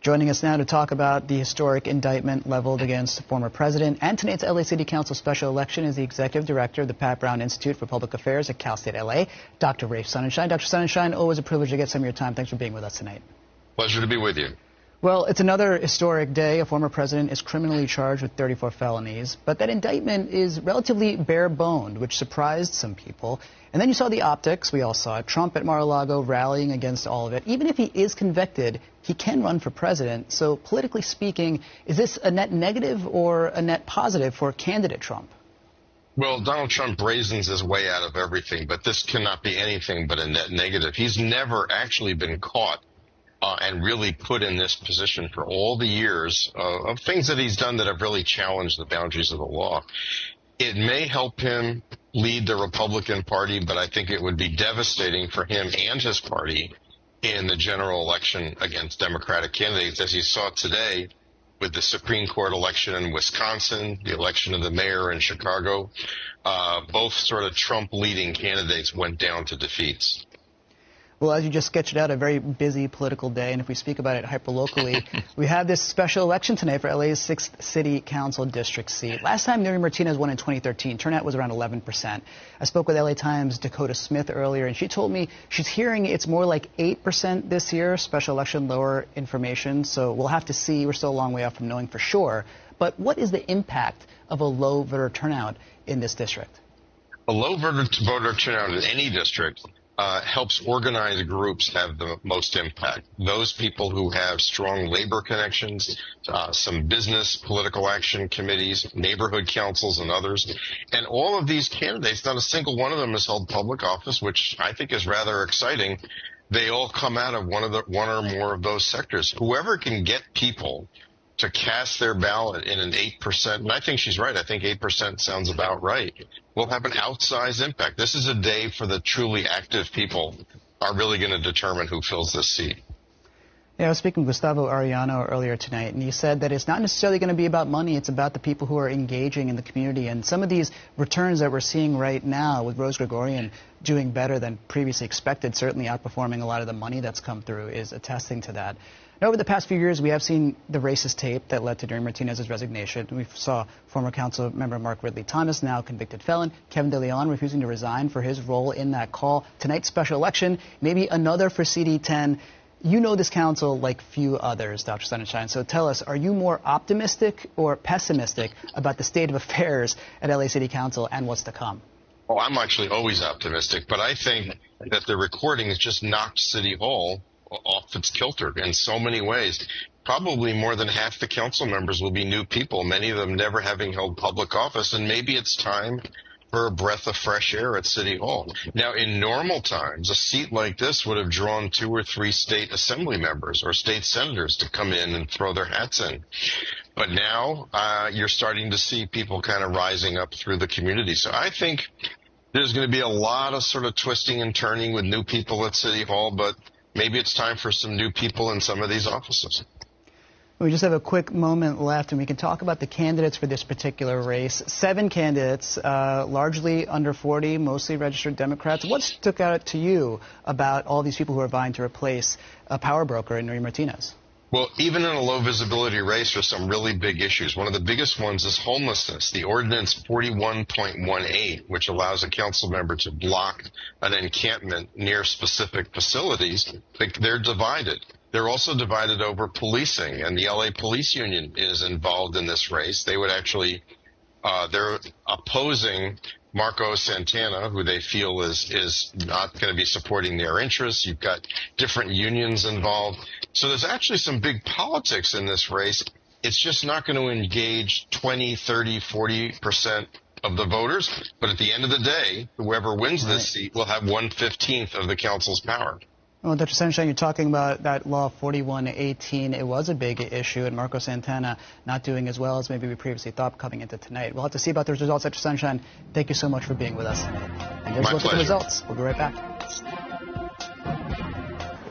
Joining us now to talk about the historic indictment leveled against the former president and tonight's LA City Council special election is the executive director of the Pat Brown Institute for Public Affairs at Cal State LA, Dr. Raphael Sonenshein. Dr. Sonenshein, always a privilege to get some of your time. Thanks for being with us tonight. Pleasure to be with you. Well, it's another historic day. A former president is criminally charged with 34 felonies, but that indictment is relatively bare-boned, which surprised some people. And then you saw the optics. We all saw it. Trump at Mar-a-Lago rallying against all of it. Even if he is convicted, he can run for president. So politically speaking, is this a net negative or a net positive for candidate Trump? Well, Donald Trump brazens his way out of everything, but this cannot be anything but a net negative. He's never actually been caught and really put in this position for all the years of things that he's done that have really challenged the boundaries of the law. It may help him lead the Republican Party, but I think it would be devastating for him and his party in the general election against Democratic candidates, as you saw today with the Supreme Court election in Wisconsin, the election of the mayor in Chicago. Both sort of Trump-leading candidates went down to defeats. Well, as you just sketched out, a very busy political day, and if we speak about it hyperlocally, we have this special election tonight for LA's 6th City Council District seat. Last time Miriam Martinez won in 2013, turnout was around 11%. I spoke with LA Times' Dakota Smith earlier, and she told me she's hearing it's more like 8% this year, special election, lower information, so we'll have to see. We're still a long way off from knowing for sure. But what is the impact of a low voter turnout in this district? A low voter turnout in any district helps organized groups have the most impact. Those people who have strong labor connections, some business, political action committees, neighborhood councils, and others. And all of these candidates, not a single one of them has held public office, which I think is rather exciting. They all come out of one or more of those sectors. Whoever can get people to cast their ballot in an 8%, and I think she's right, I think 8% sounds about right, will have an outsized impact. This is a day for the truly active people are really going to determine who fills this seat. Yeah, I was speaking with Gustavo Arellano earlier tonight, and he said that it's not necessarily going to be about money, it's about the people who are engaging in the community. And some of these returns that we're seeing right now with Rose Gregorian doing better than previously expected, certainly outperforming a lot of the money that's come through, is attesting to that. Now, over the past few years, we have seen the racist tape that led to Miriam Martinez's resignation. We saw former council member Mark Ridley Thomas, now convicted felon, Kevin De Leon, refusing to resign for his role in that call. Tonight's special election, maybe another for CD10. You know this council like few others, Dr. Sonenshein. So tell us, are you more optimistic or pessimistic about the state of affairs at LA City Council and what's to come? Oh, I'm actually always optimistic, but I think that the recording has just knocked City Hall off its kilter in so many ways. Probably more than half the council members will be new people, many of them never having held public office, and maybe it's time for a breath of fresh air at City Hall. Now, in normal times, a seat like this would have drawn 2 or 3 state assembly members or state senators to come in and throw their hats in. But now you're starting to see people kind of rising up through the community. So I think there's going to be a lot of sort of twisting and turning with new people at City Hall, but maybe it's time for some new people in some of these offices. We just have a quick moment left, and we can talk about the candidates for this particular race. 7 candidates, largely under 40, mostly registered Democrats. What stuck out to you about all these people who are vying to replace a power broker in Miriam Martinez? Well, even in a low-visibility race, there's some really big issues. One of the biggest ones is homelessness. The Ordinance 41.18, which allows a council member to block an encampment near specific facilities, they're divided. They're also divided over policing, and the LA Police Union is involved in this race. They would actually, they're opposing Marco Santana, who they feel is not going to be supporting their interests. You've got different unions involved. So there's actually some big politics in this race. It's just not going to engage 20, 30, 40% of the voters. But at the end of the day, whoever wins this seat will have 1/15 of the council's power. Well, Dr. Sonenshein, you're talking about that law 4118. It was a big issue, and Marco Santana not doing as well as maybe we previously thought coming into tonight. We'll have to see about those results. Dr. Sonenshein, thank you so much for being with us tonight. And there's a look at the results. We'll be right back.